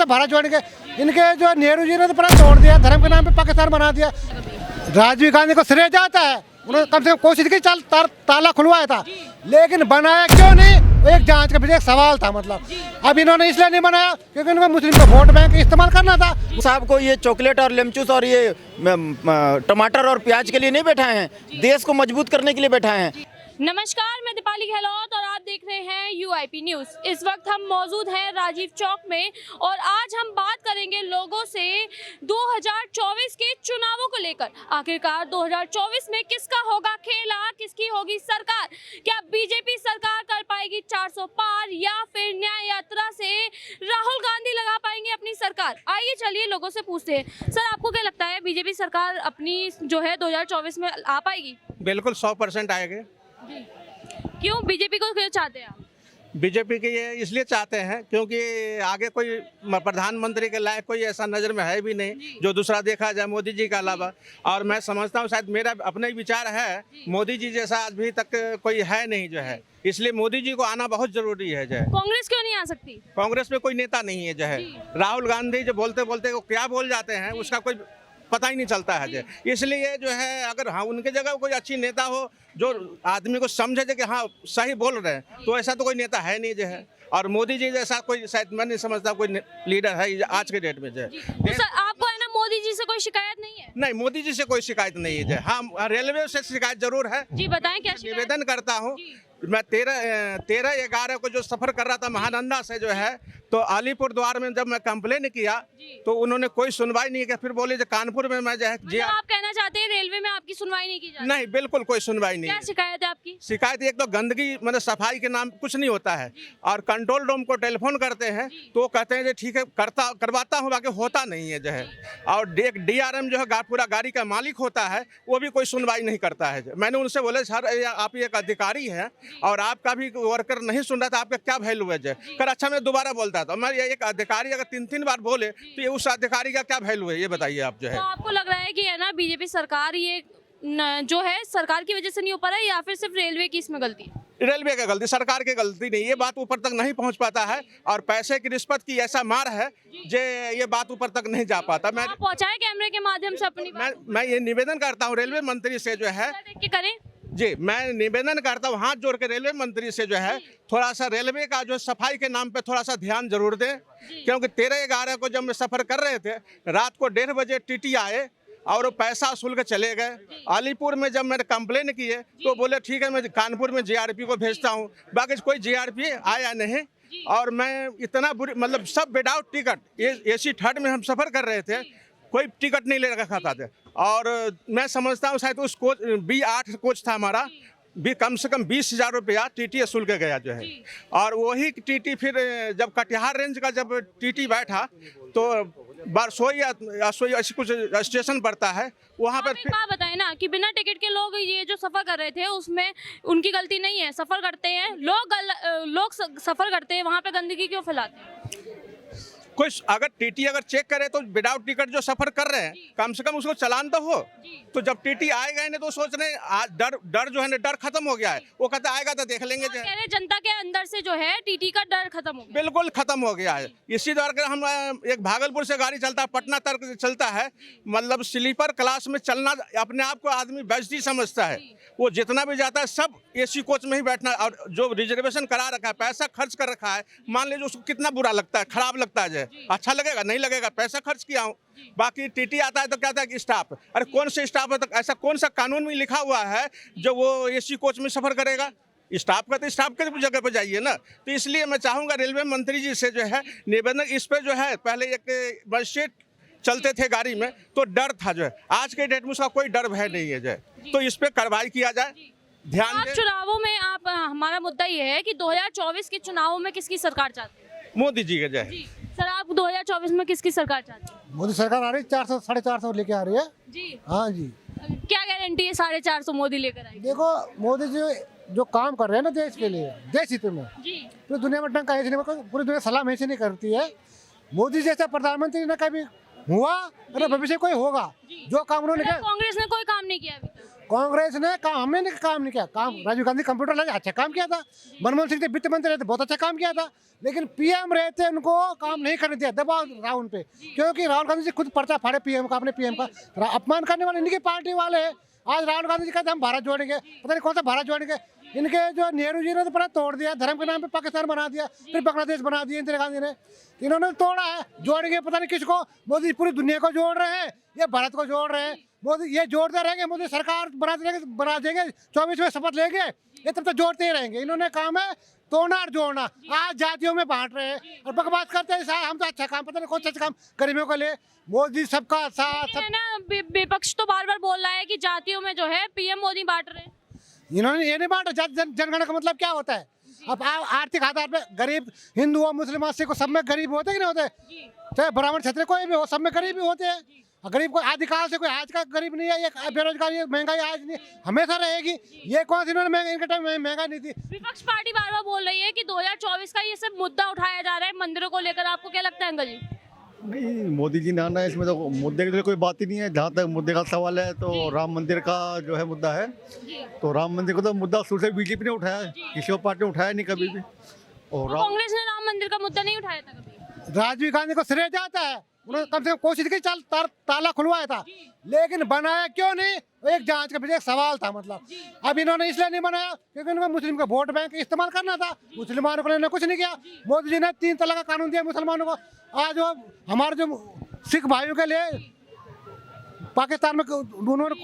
सब भारत जोड़ के, इनके जो नेहरू जी ने तो पूरा तोड़ दिया, धर्म के नाम पे पाकिस्तान बना दिया। राजीव गांधी को श्रेय जाता है, उन्होंने कम से कम कोशिश की, ताला खुलवाया था, लेकिन बनाया क्यों नहीं, एक जांच के पीछे एक सवाल था। मतलब अब इन्होंने इसलिए नहीं बनाया क्योंकि उनको मुस्लिम का वोट बैंक इस्तेमाल करना था। साहब को ये चॉकलेट और लेमचूस और ये टमाटर और प्याज के लिए नहीं बैठाए हैं, देश को मजबूत करने के लिए बैठाए हैं। नमस्कार, मैं दीपाली गहलोत और आप देख रहे हैं यूआईपी न्यूज़। इस वक्त हम मौजूद हैं राजीव चौक में और आज हम बात करेंगे लोगों से 2024 के चुनावों को लेकर। आखिरकार 2024 में किसका होगा खेला, किसकी होगी सरकार? क्या बीजेपी सरकार कर पाएगी 400 पार या फिर न्याय यात्रा से राहुल गांधी लगा पाएंगे अपनी सरकार? आइए चलिए लोगों से पूछते हैं। सर, आपको क्या लगता है बीजेपी सरकार अपनी जो है 2024 में आ पाएगी? बिल्कुल 100% आएंगे। क्यों बीजेपी को क्यों चाहते हैं आप? बीजेपी के ये इसलिए चाहते हैं क्योंकि आगे कोई प्रधानमंत्री के लायक कोई ऐसा नज़र में है भी नहीं जो दूसरा देखा जाए मोदी जी के अलावा। और मैं समझता हूँ, शायद मेरा अपना ही विचार है, मोदी जी जैसा अभी तक कोई है नहीं जो है, इसलिए मोदी जी को आना बहुत जरूरी है। जो है कांग्रेस क्यों नहीं आ सकती? कांग्रेस में कोई नेता नहीं है। जो है राहुल गांधी जो बोलते बोलते वो क्या बोल जाते हैं उसका कोई पता ही नहीं चलता है। जो इसलिए जो है अगर हाँ उनके जगह कोई अच्छी नेता हो जो आदमी को समझे कि हाँ सही बोल रहे हैं, तो ऐसा तो कोई नेता है नहीं जो है। और मोदी जी जैसा कोई शायद मैं नहीं समझता कोई लीडर है आज के डेट में। जो है तो सर, आपको है ना मोदी जी से कोई शिकायत नहीं है? नहीं, मोदी जी से कोई शिकायत नहीं है। जो हाँ रेलवे से शिकायत जरूर है। जी बताएं क्या शिकायत? निवेदन करता हूँ, मैं 13/11 को जो सफर कर रहा था महानंदा से जो है, तो अलीपुर द्वार में जब मैं कंप्लेन किया तो उन्होंने कोई सुनवाई नहीं किया। फिर बोले जो कानपुर में मैं जो है आप कहना चाहते हैं रेलवे में आपकी सुनवाई नहीं की जाती? नहीं, बिल्कुल कोई सुनवाई नहीं। क्या शिकायत है आपकी? शिकायत एक तो गंदगी, मतलब सफाई के नाम कुछ नहीं होता है। और कंट्रोल रूम को टेलीफोन करते हैं तो वो कहते हैं जो ठीक है करवाता हूँ, बाकी होता नहीं है। जो है और एक DRM जो है पूरा गाड़ी का मालिक होता है, वो भी कोई सुनवाई नहीं करता है। मैंने उनसे बोले सर आप एक अधिकारी हैं और आपका भी वर्कर नहीं सुन रहा था, आपका क्या वैल्यू है? कर अच्छा मैं दोबारा बोलता था, मैं एक अधिकारी अगर 3 बार बोले तो ये उस अधिकारी का क्या वैल्यू है, ये बताइए आप। जो है तो आपको लग रहा है कि है ना बीजेपी सरकार ये जो है सरकार की वजह से नहीं हो पा रहा है या फिर सिर्फ रेलवे की इसमें गलती? रेलवे का गलती, सरकार की गलती नहीं, ये बात ऊपर तक नहीं पहुंच पाता है। और पैसे की रिश्वत की ऐसा मार है जे ये बात ऊपर तक नहीं जा पाता। मैं पहुंचाए कैमरे के माध्यम से अपनी बात? मैं ये निवेदन करता हूँ रेलवे मंत्री से जो है, देख के करें जी मैं निवेदन करता हूँ हाथ जोड़ के रेलवे मंत्री से जो है थोड़ा सा रेलवे का जो सफाई के नाम पे थोड़ा सा ध्यान जरूर दें। क्योंकि 13/11 को जब मैं सफर कर रहे थे, रात को 1:30 बजे TT आए और वो पैसा वसूल के चले गए। अलीपुर में जब मैंने कंप्लेन किए तो बोले ठीक है मैं कानपुर में JRP को भेजता हूँ, बाकी कोई JRP आया नहीं। और मैं इतना बुरी, मतलब सब विदाउट टिकट AC 3rd में हम सफ़र कर रहे थे, कोई टिकट नहीं ले रखा था। और मैं समझता हूँ शायद उस कोच B8 कोच था हमारा, भी कम से कम 20,000 रुपया TT वसूल के गया जो है। और वही TT फिर जब कटिहार रेंज का जब TT बैठा तो बारसोई ऐसी कुछ स्टेशन पड़ता है वहाँ पर। बात बताएं ना कि बिना टिकट के लोग ये जो सफर कर रहे थे उसमें उनकी गलती नहीं है, सफर करते हैं लोग सफर करते हैं, वहाँ पे गंदगी क्यों फैलाते हैं? कोई अगर TT अगर चेक करे तो विदाउट टिकट जो सफर कर रहे हैं कम से कम उसको चालान तो हो। तो जब TT आएगा ही नहीं तो सोच रहे आज डर जो है ना, डर खत्म हो गया है। वो कहता आएगा तो देख लेंगे। कह रहे जनता के अंदर से जो है TT का डर खत्म हो गया? बिल्कुल खत्म हो गया है। इसी द्वारा हम एक भागलपुर से गाड़ी चलता है, पटना तक चलता है, मतलब स्लीपर क्लास में चलना अपने आप को आदमी बेइज्जती समझता है। वो जितना भी जाता है सब AC कोच में ही बैठना, और जो रिजर्वेशन करा रखा है, पैसा खर्च कर रखा है, मान लीजिए उसको कितना बुरा लगता है, खराब लगता है। अच्छा लगेगा? नहीं लगेगा, पैसा खर्च किया हूँ। बाकी TT आता है तो कहता है कि स्टाफ, अरे कौन से स्टाफ है? तो ऐसा कौन सा कानून में लिखा हुआ है जो वो AC कोच में सफर करेगा? स्टाफ का तो स्टाफ के जगह पर जाइए ना। तो इसलिए मैं चाहूँगा रेलवे मंत्री जी से जो है निवेदन, इस पर जो है पहले एक मजिस्ट्रेट चलते थे गाड़ी में तो डर था, जो है आज के डेट में उसका कोई डर भय नहीं है। जो है तो इस पर कार्रवाई किया जाए, ध्यान दें। चुनावों में आप, हमारा मुद्दा ये है कि 2024 के चुनावों में किसकी सरकार चाहते हैं? मोदी जी के। जय सर, आप 2024 में किसकी सरकार चाहते हैं? मोदी सरकार आ रही है, 400 450 लेके आ रही है जी। हाँ जी। क्या गारंटी है 450 मोदी लेकर आएंगे? देखो मोदी जी जो काम कर रहे हैं ना देश के लिए, देश हित में, पूरी दुनिया में टंका ऐसे नहीं, पूरी दुनिया सलाम ऐसे नहीं करती है। मोदी जैसा प्रधानमंत्री न कभी हुआ और भविष्य कोई होगा। जो काम उन्होंने किया, कांग्रेस ने कोई काम नहीं किया अभी तक। कांग्रेस ने काम, हमने नहीं काम नहीं किया काम। राजीव गांधी कंप्यूटर लगे, अच्छा काम किया था। मनमोहन सिंह थे वित्त मंत्री रहते, बहुत अच्छा काम किया था। लेकिन पीएम रहते उनको काम नहीं करने दिया, दबाव रहा उन पे, क्योंकि राहुल गांधी जी खुद पर्चा फाड़े पीएम का, अपने पीएम का अपमान करने वाले इनकी पार्टी वाले हैं। आज राहुल गांधी जी कहते हम भारत जोड़ेंगे, पता नहीं कौन सा भारत जोड़ेंगे। इनके जो नेहरू जी ने तो पूरा तोड़ दिया, धर्म के नाम पे पाकिस्तान बना दिया, फिर बांग्लादेश बना दिया इंदिरा गांधी ने। इन्होंने तोड़ा है, जोड़ेंगे पता नहीं किसको। मोदी पूरी दुनिया को जोड़ रहे हैं, ये भारत को जोड़ रहे हैं। मोदी ये जोड़ते रहेंगे, मोदी सरकार बना देंगे 24 में शपथ लेंगे, ये तब तक जोड़ते ही रहेंगे। इन्होंने काम है तोड़ना और जोड़ना। आज जातियों में बांट रहे हैं और बकवास करते हैं साहब हम तो अच्छा काम, पता नहीं कौन सा अच्छा काम गरीबों के लिए। मोदी सबका साथ सब। है ना, विपक्ष तो बार बार बोल रहा है कि जातियों में जो है पीएम मोदी बांट रहे हैं। इन्होंने ये नहीं बांटा। जनगणना का मतलब क्या होता है? अब आर्थिक आधार पे गरीब हिंदू हो, मुस्लिम, सिख, सब में गरीब होते कि नहीं होते? चाहे ब्राह्मण क्षत्रिय कोई भी हो, सब में गरीब ही होते हैं। गरीब को आदिकाल से कोई आज का गरीब नहीं है। ये बेरोजगारी महंगाई आज नहीं, हमेशा रहेगी। ये कौन सी इन्होंने इनके टाइम में महंगाई नहीं थी। विपक्ष पार्टी बार बार बोल रही है कि 2024 का ये सब मुद्दा उठाया जा रहा है मंदिरों को लेकर, आपको क्या लगता है अंकल जी? नहीं, मोदी जी ने आना है इसमें, तो मुद्दे के लिए कोई बात ही नहीं है। जहाँ तक मुद्दे का सवाल है तो राम मंदिर का जो है मुद्दा है, तो राम मंदिर को तो मुद्दा शुरू से बीजेपी ने उठाया है, किसी और पार्टी ने उठाया नहीं कभी भी। और कांग्रेस ने राम मंदिर का मुद्दा नहीं उठाया था कभी? राजीव गांधी को श्रेय जाता है, उन्होंने कम से कम कोशिश की, चल ताला खुलवाया था, लेकिन बनाया क्यों नहीं? एक जांच का पीछे एक सवाल था। मतलब अब इन्होंने इसलिए नहीं बनाया क्योंकि उनको मुस्लिम का वोट बैंक इस्तेमाल करना था। मुसलमानों को इन्होंने कुछ नहीं किया। मोदी जी ने 3 तलाक का कानून दिया मुसलमानों को। आज वो हमारे जो सिख भाइयों के लिए पाकिस्तान में उन्होंने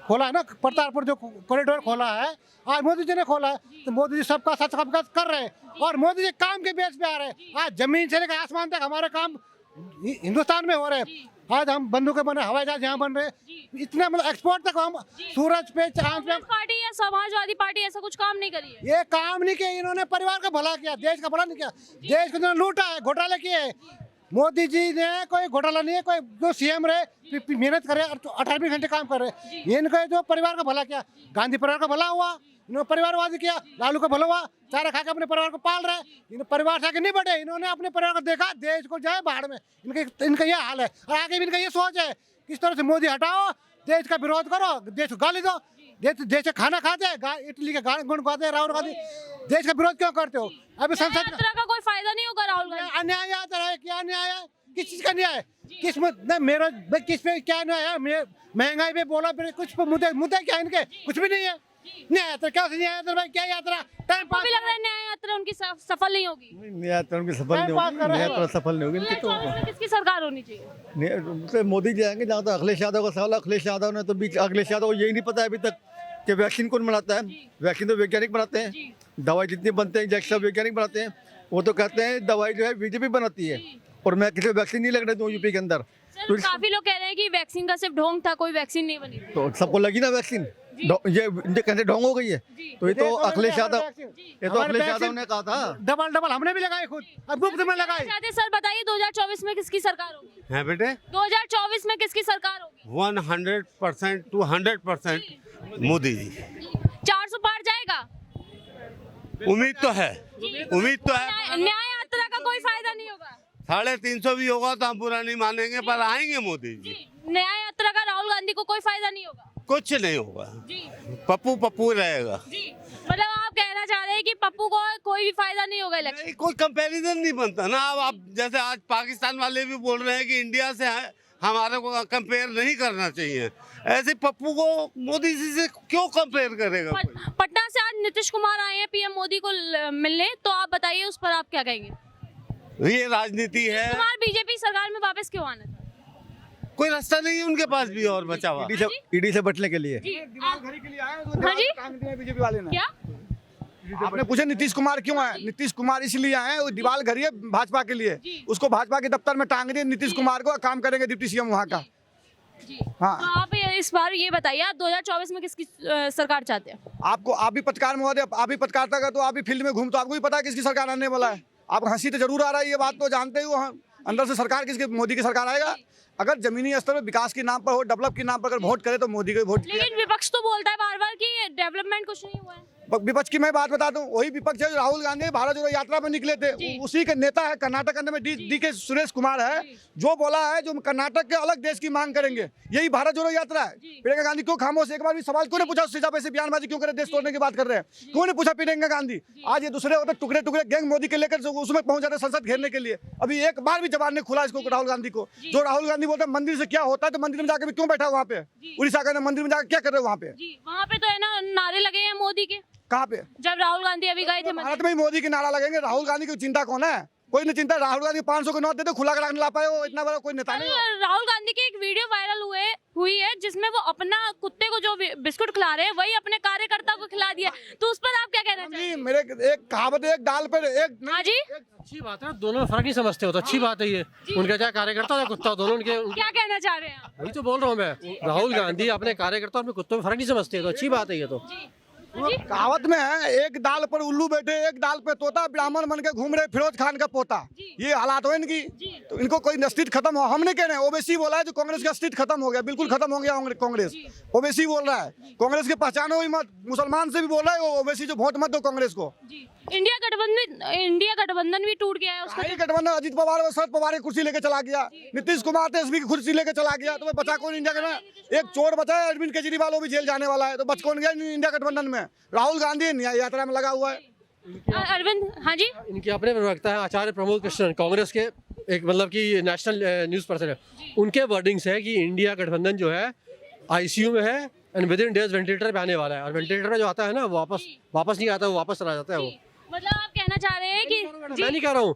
खोला है ना, करतारपुर जो कॉरिडोर खोला है, आज मोदी जी ने खोला है। तो मोदी जी सबका साथ सबका कर रहे हैं और मोदी जी काम के बेस पे आ रहे हैं। आज जमीन से लेकर आसमान तक हमारे काम हिंदुस्तान में हो रहे हैं। आज हम बंदूकें बन रहे, हवाई जहाज यहाँ बन रहे, इतने मतलब एक्सपोर्ट तक हम सूरज पे, चांद पे। पार्टी या समाजवादी पार्टी ऐसा कुछ काम नहीं करी है? ये काम नहीं किया इन्होंने, परिवार का भला किया, देश का भला नहीं किया। देश को इन्होंने लूटा है, घोटाले किए। मोदी जी ने कोई घोटाला नहीं है, कोई जो सीएम रहे मेहनत करे, 18 घंटे काम कर रहे। इनका जो परिवार का भला किया, गांधी परिवार का भला हुआ, इन्होंने परिवारवादी किया, लालू का भला हुआ, चारा खा के अपने परिवार को पाल रहे। इन परिवार से आगे नहीं बढ़े, इन्होंने अपने परिवार को देखा, देश को जाए बाहर में। इनका ये हाल है और आगे भी इनका ये सोच है, किस तरह से मोदी हटाओ, देश का विरोध करो, देश को गाली दो। देश से खाना खाते हैं, इटली के गुण गाते हैं राहुल गांधी, देश का विरोध क्यों करते हो? अभी संसद यात्रा का कोई फायदा नहीं होगा राहुल गांधी? अन्याय आता है, क्या अन्याय है? किस चीज का न्याय? किस मेरा किस पे क्या न्याय है? महंगाई पे बोला, फिर कुछ मुद्दे क्या इनके? कुछ भी नहीं है। न्याय यात्रा क्या? न्याय यात्रा भाई क्या यात्रा? Time pass. लग रहा है न्याय यात्रा उनकी सफल नहीं होगी। न्याय यात्रा उनकी सफल नहीं होगी, न्याय यात्रा सफल नहीं होगी इनकी। तो किसकी सरकार होनी चाहिए? मोदी जी आएंगे। जहाँ तक अखिलेश यादव का सवाल, अखिलेश यादव ने तो अखिलेश यादव को यही नहीं पता है अभी तक कि वैक्सीन कौन बनाता है। वैक्सीन तो वैज्ञानिक बनाते हैं, दवाई जितनी बनते हैं इंजेक्शन वैज्ञानिक बनाते हैं। वो तो कहते हैं दवाई जो है बीजेपी बनाती है और मैं किसी वैक्सीन नहीं लगने दूँ यूपी के अंदर। तो काफी लोग कह रहे हैं कि वैक्सीन का सिर्फ ढोंग था, कोई वैक्सीन नहीं बनी। तो सबको लगी ना वैक्सीन, ये इनके कहते ढोंग हो गई है। तो ये तो अखिलेश यादव ने कहा था। डबल हमने भी लगाई खुद, अब गुप्त में लगाई। सर बताइए 2024 में किसकी सरकार होगी? है बेटे 2024 में किसकी सरकार होगी? 100% to 100% मोदी जी। 400 पार जाएगा? उम्मीद तो है, उम्मीद तो है। न्याय यात्रा का कोई फायदा नहीं होगा? 350 भी होगा तो हम बुरा नहीं मानेंगे, पर आएंगे मोदी जी। न्याय यात्रा का राहुल गांधी को कोई फायदा नहीं होगा? कुछ नहीं होगा, पप्पू रहेगा। मतलब आप कहना चाह रहे हैं कि पप्पू को कोई भी फायदा नहीं होगा इलेक्शन? नहीं, कोई कंपैरिजन नहीं बनता ना। अब आप जैसे आज पाकिस्तान वाले भी बोल रहे हैं कि इंडिया से हमारे को कंपेयर नहीं करना चाहिए, ऐसे पप्पू को मोदी जी से क्यों कंपेयर करेगा कोई? पटना से आज नीतीश कुमार आए हैं पीएम मोदी को मिलने, तो आप बताइए उस पर आप क्या कहेंगे? ये राजनीति है। कुमार बीजेपी सरकार में वापस क्यों आना था? कोई रास्ता नहीं है उनके पास भी और बचा हुआ। ईडी से बचने के लिए। हाँ जी, बीजेपी वाले ने। क्या आपने पूछा नीतीश कुमार क्यों आए? नीतीश कुमार इसलिए आए, वो दीवार घड़ी है भाजपा के लिए, उसको भाजपा के दफ्तर में टांग दिए। नीतीश कुमार को काम करेंगे डिप्टी सीएम वहाँ का। हाँ, तो आप इस बार ये बताइए, आप 2024 में किसकी सरकार चाहते हैं? आपको आप भी पत्रकार महोदय, आप भी पत्रकारिता का, तो आप भी फील्ड में घूम, तो आपको भी पता है किसकी सरकार आने वाला है। आप हंसी तो जरूर आ रहा है, ये बात तो जानते हो, अंदर से सरकार किसकी? मोदी की सरकार आएगा। अगर जमीनी स्तर पर विकास के नाम पर हो, डेवलप के नाम पर अगर वोट करे तो मोदी को वोट। लेकिन विपक्ष तो बोलता है बार बार कि डेवलपमेंट कुछ नहीं हुआ है। विपक्ष की मैं बात बता दूं, वही विपक्ष है जो राहुल गांधी भारत जोड़ो यात्रा पर निकले थे, उसी के नेता है कर्नाटक के में डी के सुरेश कुमार है, जो बोला है जो कर्नाटक के अलग देश की मांग करेंगे, यही भारत जोड़ो यात्रा है। प्रियंका गांधी क्यों खामोश? एक बार भी सवाल क्यों नहीं पूछा? सीधा पैसे बयानबाजी क्यों करे? देश तोड़ने की बात कर रहे हैं, क्यों नहीं पूछा प्रियंका गांधी? आज ये दूसरे होते टुकड़े टुकड़े गैंग मोदी के लेकर उसमें पहुंच जाते संसद घेरने के लिए, अभी एक बार भी जवाब नहीं खुला इसको राहुल गांधी को। जो राहुल गांधी बोलते हैं मंदिर से क्या होता है, तो मंदिर में जाकर भी क्यों बैठा वहाँ पे? उड़ीसा का मंदिर में जाकर क्या कर रहे हो वहाँ पे? वहाँ पे तो है ना नारे लगे हैं मोदी के, कहाँ पे? जब राहुल गांधी अभी गए थे भारत में ही मोदी की नारा लगेंगे। राहुल गांधी की चिंता कौन है? कोई नहीं चिंता। राहुल गांधी 500 के नोट देते खुला करा ला पाए, वो इतना बड़ा कोई नेता नहीं है। राहुल गांधी की एक वीडियो वायरल हुई है जिसमें वो अपना कुत्ते को जो बिस्कुट खिला रहे हैं वही अपने कार्यकर्ता को खिला दिया, तो उस पर आप क्या कहना चाहेंगे? मेरे एक कहावत है, एक डाल पर एक। हाँ जी, अच्छी बात है, दोनों फर्क नहीं समझते हो तो अच्छी बात है ये। उनका चाहे कार्यकर्ता हो या कुत्ता हो, दोनों उनके क्या कहना चाह रहे हैं आप? वही तो बोल रहा हूँ मैं। राहुल गांधी अपने कार्यकर्ता और अपने कुत्तों में फर्क नहीं समझते, तो अच्छी बात है ये तो। कहावत में है, एक दाल पर उल्लू बैठे एक दाल पे तोता, ब्राह्मण बन के घूम रहे फिरोज खान का पोता। ये हालात हो इनकी, तो इनको कोई अस्तित्व खत्म हो। हम नहीं कह रहे हैं, ओवैसी बोला है जो कांग्रेस का अस्तित्व खत्म हो गया, बिल्कुल खत्म हो गया कांग्रेस। ओवैसी बोल रहा है कांग्रेस की पहचान हुई मत, मुसलमान से भी बोल रहा है ओवैसी जो वोट मत दो कांग्रेस को। इंडिया गठबंधन भी टूट गया है उसका। गठबंधन अजीत पवार और शरद पवार की कुर्सी लेके चला गया, नीतीश कुमार तेजस्वी की कुर्सी लेके चला गया, तो बचा कौन इंडिया गठबंधन? एक चोर बचा है अरविंद केजरीवाल, वो भी जेल जाने वाला है, तो बच कौन गया इंडिया गठबंधन में? राहुल गांधी न्याय यात्रा में लगा हुआ है। अरविंद, हाँ जी, इनके अपने प्रवक्ता है आचार्य प्रमोद कृष्णन, कांग्रेस के एक मतलब कि नेशनल न्यूज पर्सन है। उनके वर्डिंग्स है कि इंडिया गठबंधन जो है आईसीयू में है and with in days ventilator पे आने वाला है, और वेंटिलेटर पे जो आता है ना वापस नहीं आता, वो वापस चला जाता है वो। मतलब आप कहना चाह रहे हैं कि मैं नहीं कह रहा हूँ,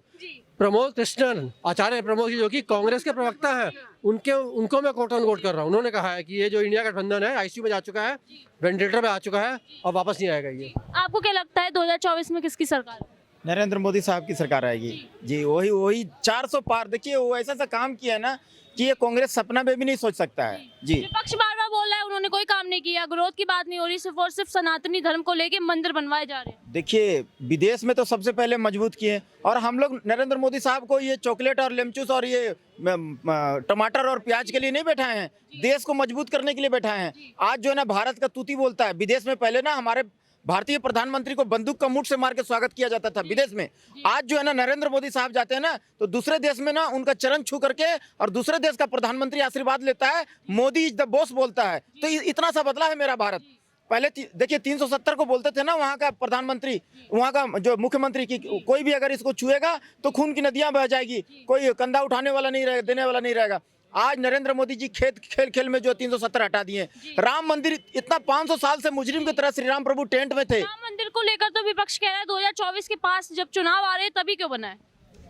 प्रमोद कृष्णन, आचार्य प्रमोद जी जो कि कांग्रेस के प्रवक्ता हैं, उनको मैं कोट ऑन कोट कर रहा हूँ। उन्होंने कहा है कि ये जो इंडिया गठबंधन है आईसीयू में जा चुका है, वेंटिलेटर पे आ चुका है और वापस नहीं आएगा ये। आपको क्या लगता है 2024 में किसकी सरकार? नरेंद्र मोदी साहब की सरकार आएगी जी। वही 400 पार। देखिए वो ऐसा सा काम किया ना कि ये कांग्रेस सपना में भी नहीं सोच सकता है जी। विपक्ष बार बार बोल रहा है उन्होंने कोई काम नहीं किया, ग्रोथ की बात नहीं हो रही, सिर्फ और सिर्फ सनातनी धर्म को लेके मंदिर बनवाए जा रहे हैं। देखिए विदेश में तो सबसे पहले मजबूत किए, और हम लोग नरेंद्र मोदी साहब को ये चॉकलेट और लेमचूस और ये टमाटर और प्याज के लिए नहीं बैठाए हैं, देश को मजबूत करने के लिए बैठाए हैं। आज जो है ना भारत का तूती बोलता है। विदेश में पहले ना हमारे भारतीय प्रधानमंत्री को बंदूक का मुठ से मार के स्वागत किया जाता था विदेश में। आज जो है ना नरेंद्र मोदी साहब जाते हैं ना तो दूसरे देश में ना उनका चरण छू करके और दूसरे देश का प्रधानमंत्री आशीर्वाद लेता है, मोदी इज द बॉस बोलता है। तो इतना सा बदला है मेरा भारत। पहले देखिए 370 को बोलते थे ना वहाँ का प्रधानमंत्री, वहाँ का जो मुख्यमंत्री की कोई भी अगर इसको छुएगा तो खून की नदियां बह जाएगी, कोई कंधा उठाने वाला नहीं रहेगा, देने वाला नहीं रहेगा। आज नरेंद्र मोदी जी खेल खेल में जो 370 हटा दिए। राम मंदिर इतना 500 साल से मुजरिम की तरह श्री राम प्रभु टेंट में थे। राम मंदिर को लेकर तो विपक्ष कह रहा है 2024 के पास जब चुनाव आ रहे हैं तभी क्यों बना है?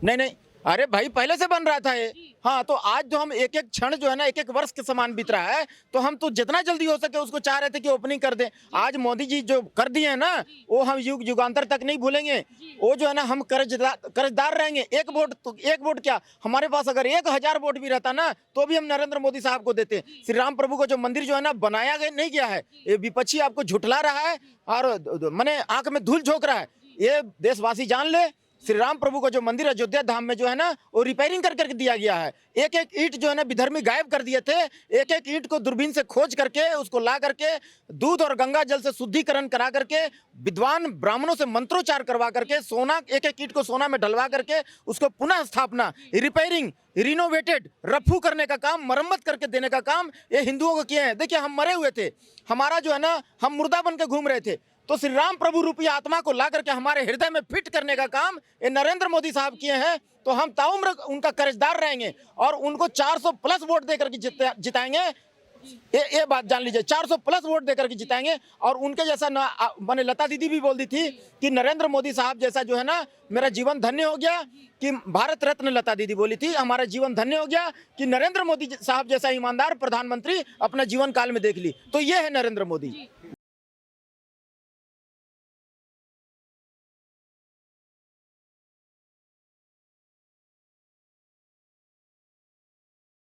नहीं, अरे भाई पहले से बन रहा था ये। हाँ, तो आज जो हम एक एक क्षण जो है ना एक एक वर्ष के समान बीत रहा है, तो हम तो जितना जल्दी हो सके उसको चाह रहे थे कि ओपनिंग कर दें। आज मोदी जी जो कर दिए हैं ना वो हम युग युगांतर तक नहीं भूलेंगे। वो जो है ना हम कर्जदार रहेंगे। एक वोट क्या, हमारे पास अगर 1000 वोट भी रहता ना तो भी हम नरेंद्र मोदी साहब को देते। श्री राम प्रभु को जो मंदिर जो है ना बनाया गया नहीं गया है, ये विपक्षी आपको झुठला रहा है और मैंने आंख में धूल झोंक रहा है। ये देशवासी जान ले, श्री राम प्रभु का जो मंदिर अयोध्या धाम में जो है ना वो रिपेयरिंग करके दिया गया है। एक एक ईंट जो है ना विधर्मी गायब कर दिए थे। एक एक ईंट को दूरबीन से खोज करके उसको ला करके दूध और गंगा जल से शुद्धिकरण करा करके विद्वान ब्राह्मणों से मंत्रोच्चार करवा करके सोना, एक एक ईंट को सोना में ढलवा करके उसको पुनः स्थापना, रिपेयरिंग, रिनोवेटेड, रफू करने का काम, मरम्मत करके देने का काम ये हिंदुओं को किए हैं। देखिए हम मरे हुए थे, हमारा जो है ना हम मुर्दा बन के घूम रहे थे, तो श्री राम प्रभु रूपी आत्मा को ला करके हमारे हृदय में फिट करने का काम ये नरेंद्र मोदी साहब किए हैं। तो हम ताउम्र उनका कर्जदार रहेंगे और उनको 400 प्लस वोट देकर के जिताएंगे। ये बात जान लीजिए, 400 प्लस वोट देकर के जिताएंगे। और उनके जैसा मैंने लता दीदी भी बोल दी थी कि नरेंद्र मोदी साहब जैसा जो है ना मेरा जीवन धन्य हो गया, कि भारत रत्न लता दीदी बोली थी हमारा जीवन धन्य हो गया कि नरेंद्र मोदी साहब जैसा ईमानदार प्रधानमंत्री अपना जीवन काल में देख ली। तो ये है नरेंद्र मोदी।